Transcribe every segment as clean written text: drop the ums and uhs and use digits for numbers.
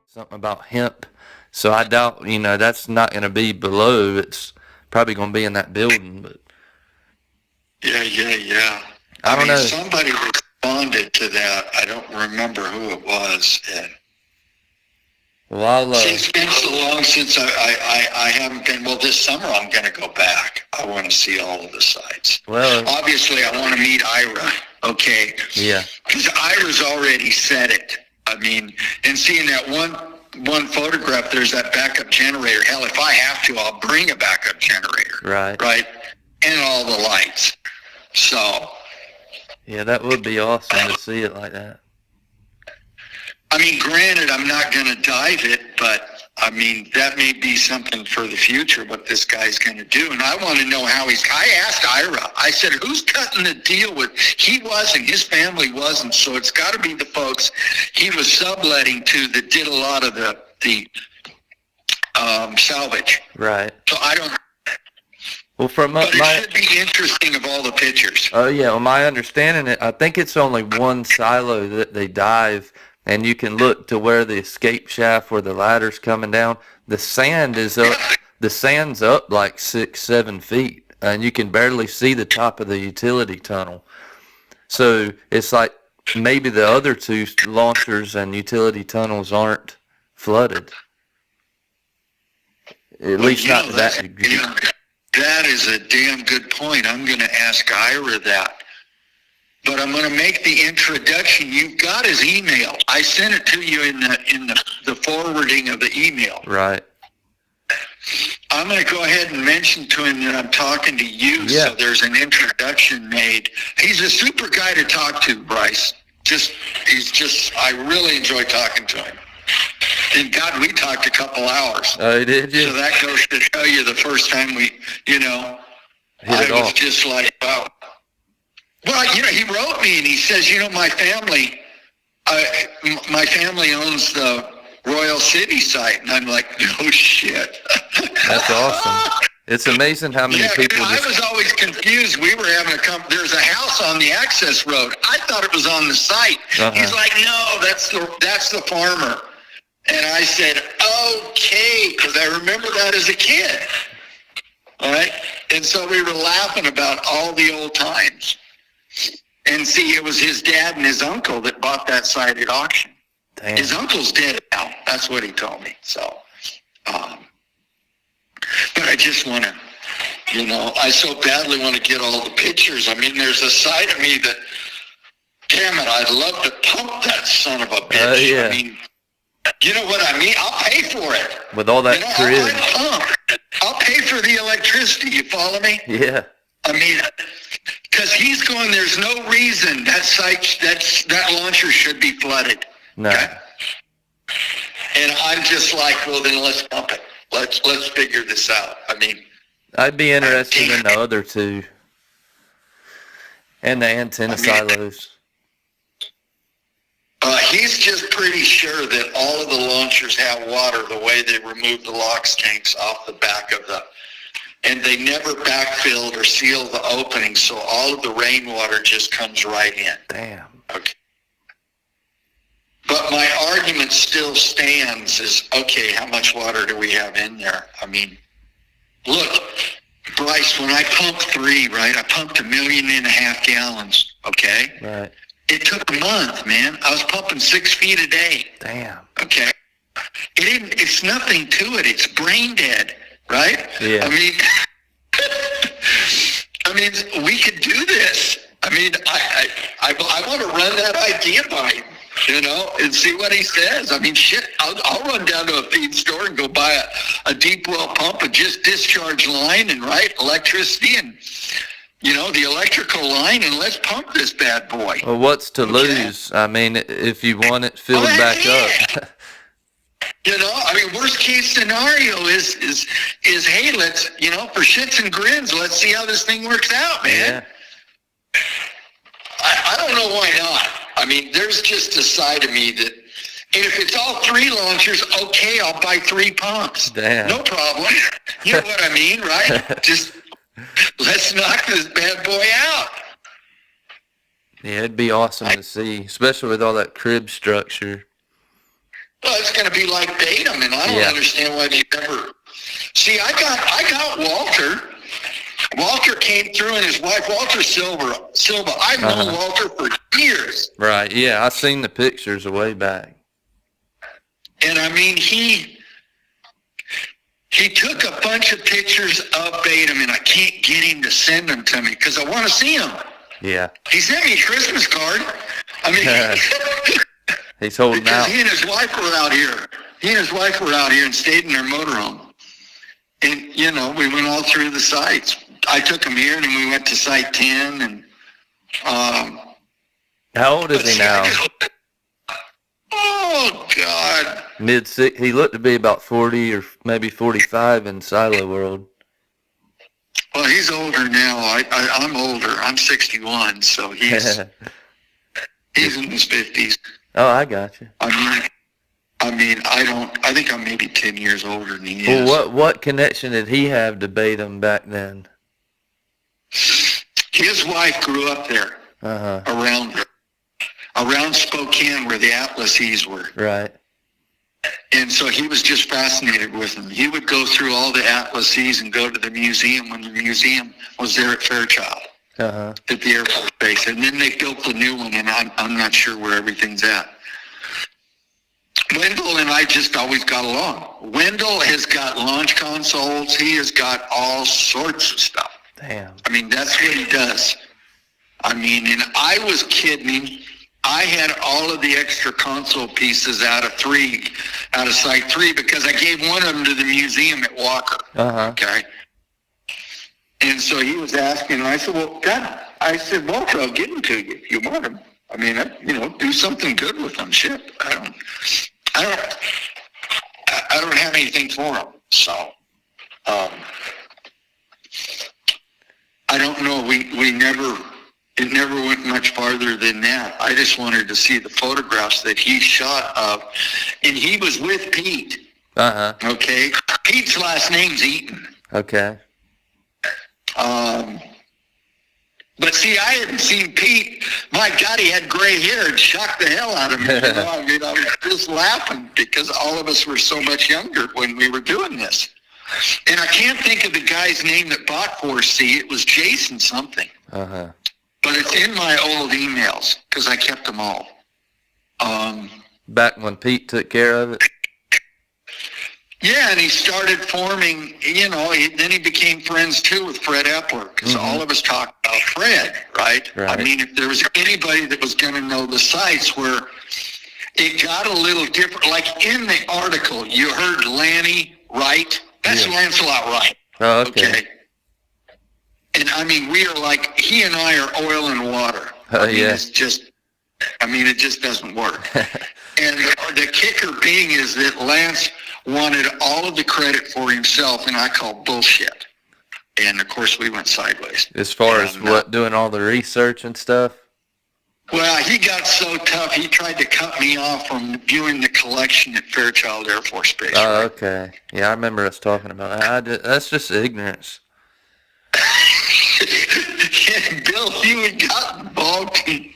something about hemp. So I doubt, that's not going to be below. It's probably going to be in that building, but Yeah. I don't know. Somebody responded to that. I don't remember who it was. And Well, it's been so long since I haven't been. Well, this summer I'm going to go back. I want to see all of the sites. well, Obviously, I want to meet Ira. Okay. yeah, Because Ira's already said it. I mean, and seeing that one photograph, there's that backup generator. Hell, if I have to, I'll bring a backup generator. right. And all the lights. So. Yeah, that would be awesome to see it like that. I mean, granted, I'm not going to dive it, but I mean, that may be something for the future, what this guy's going to do. And I want to know how I asked Ira, I said, who's cutting the deal with, he wasn't, his family wasn't. So it's got to be the folks he was subletting to that did a lot of the salvage. Right. So I don't. Well, But it should be interesting of all the pictures. Oh, yeah. Well, my understanding, I think it's only one silo that they dive, and you can look to where the escape shaft, where the ladder's coming down. The sand is up. The sand's up like 6-7 feet, and you can barely see the top of the utility tunnel. So it's like maybe the other two launchers and utility tunnels aren't flooded. At least not to that degree. That is a damn good point. I'm going to ask Ira that. But I'm going to make the introduction. You've got his email. I sent it to you in the forwarding of the email. Right. I'm going to go ahead and mention to him that I'm talking to you, so there's an introduction made. He's a super guy to talk to, Bryce. I really enjoy talking to him. And God, we talked a couple hours. Oh, did you? So that goes to tell you the first time we, I was just like, wow. Well, he wrote me and he says, my family owns the Royal City site. And I'm like, no shit. That's awesome. It's amazing how many people I was always confused. We were having there's a house on the access road. I thought it was on the site. He's like, no, that's the farmer. And I said, okay, because I remember that as a kid. All right? And so we were laughing about all the old times. And see, it was his dad and his uncle that bought that site at auction. Damn. His uncle's dead now. That's what he told me. So, but I just want to, I so badly want to get all the pictures. I mean, there's a side of me that, damn it, I'd love to pump that son of a bitch. Yeah. I mean, you know what I mean? I'll pay for it. With all that crib. I'll pay for the electricity. You follow me? Yeah. I mean, because he's going, there's no reason that launcher should be flooded. No. Okay? And I'm just like, well, then let's pump it. Let's figure this out. I mean, I'd be interested in the other two. And the antenna silos. He's just pretty sure that all of the launchers have water the way they remove the LOX tanks off the back of and they never backfilled or sealed the opening, so all of the rainwater just comes right in. Damn. Okay. But my argument still stands is, okay, how much water do we have in there? I mean, look, Bryce, when I pumped 3, right, I pumped 1.5 million gallons, okay? Right. It took a month, man. I was pumping 6 feet a day. Damn. Okay. It's nothing to it. It's brain dead, right? Yeah. I mean, we could do this. I mean, I want to run that idea by him, and see what he says. I mean, shit, I'll run down to a feed store and go buy a deep well pump and just discharge line and electricity and the electrical line, and let's pump this bad boy. Well, what's to lose? I mean, if you want it filled back up. Worst case scenario is hey, let's, for shits and grins, let's see how this thing works out, man. Yeah. I don't know why not. I mean, there's just a side of me that, and if it's all 3 launchers, okay, I'll buy 3 pumps. Damn. No problem. You know what I mean, right? Just let's knock this bad boy out. Yeah, it'd be awesome to see, especially with all that crib structure. Well, it's going to be like Batum, and I don't understand why they never. See, I got Walter. Walter came through, and his wife, Walter Silva. I've known Walter for years. Right. Yeah, I seen the pictures way back. And I mean, he took a bunch of pictures of Batum, and I can't get him to send them to me because I want to see them. Yeah. He sent me a Christmas card. I mean, he's holding because out. He and his wife were out here and stayed in their motorhome. And, you know, we went all through the sites. I took him here, and then we went to Site 10. And how old is he now? Oh, God. He looked to be about 40 or maybe 45 in Siloworld. Well, he's older now. I'm older. I'm 61, so he's in his 50s. Oh, I got you. I mean, I think I'm maybe 10 years older than he is. Well, what connection did he have to Batum back then? His wife grew up there, around Spokane where the Atlas F's were. Right. And so he was just fascinated with them. He would go through all the Atlas F's and go to the museum when the museum was there at Fairchild, at the Air Force Base. And then they built the new one, and I'm not sure where everything's at. Wendell and I just always got along. Wendell has got launch consoles. He has got all sorts of stuff. Damn. I mean, that's what he does. I mean, and I was kidding. I had all of the extra console pieces out of Site 3, because I gave one of them to the museum at Walker. Okay. And so he was asking, and I said, well, God, Walter, I'll give them to you if you want them. I mean, do something good with them. Shit. I don't have anything for them. So, I don't know. It never went much farther than that. I just wanted to see the photographs that he shot of, and he was with Pete. Okay. Pete's last name's Eaton. Okay. But see, I hadn't seen Pete. My God, he had gray hair. It shocked the hell out of me. I mean, I was just laughing because all of us were so much younger when we were doing this. And I can't think of the guy's name that bought 4C. It was Jason something. But it's in my old emails because I kept them all. Back when Pete took care of it? Yeah, and he started forming, then he became friends too with Fred Epler, because all of us talked about Fred, right? I mean, if there was anybody that was going to know the sites where it got a little different, like in the article, you heard Lanny Wright. That's Lancelot Wright. Oh, okay. And I mean, we are like, he and I are oil and water. It just doesn't work. And the kicker being is that Lance wanted all of the credit for himself, and I call bullshit. And of course, we went sideways. As far as doing all the research and stuff? Well, he got so tough, he tried to cut me off from viewing the collection at Fairchild Air Force Base. Oh, okay. Yeah, I remember us talking about that. That's just ignorance. Bill Hewitt got involved and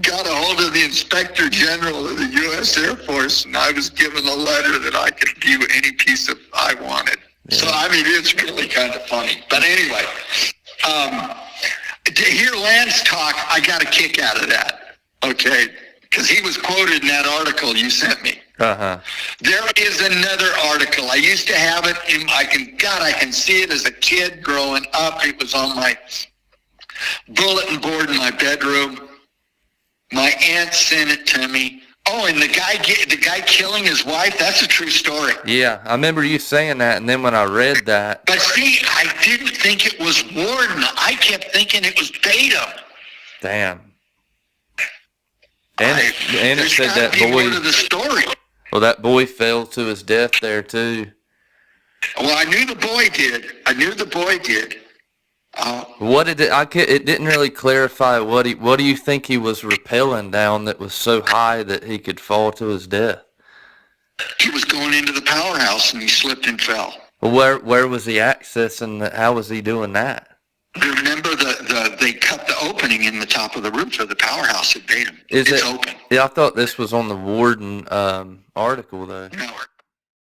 got a hold of the Inspector General of the U.S. Air Force, and I was given a letter that I could view any piece of I wanted. Yeah. So, I mean, it's really kind of funny. But anyway, to hear Lance talk, I got a kick out of that, okay? Because he was quoted in that article you sent me. There is another article. I used to have it I can see it as a kid growing up. It was on my bulletin board in my bedroom. My aunt sent it to me. Oh, and the guy killing his wife, that's a true story. Yeah, I remember you saying that, and then when I read that. But see, I didn't think it was Warden. I kept thinking it was Batum. Damn. And it said that boy. More to the story. Well, that boy fell to his death there too. Well, I knew the boy did. What did it? It didn't really clarify what do you think he was rappelling down that was so high that he could fall to his death? He was going into the powerhouse and he slipped and fell. Well, where was he accessing? How was he doing that? Remember they cut the opening in the top of the roof of the powerhouse at Batum. It's open. Yeah, I thought this was on the Warden article though. No,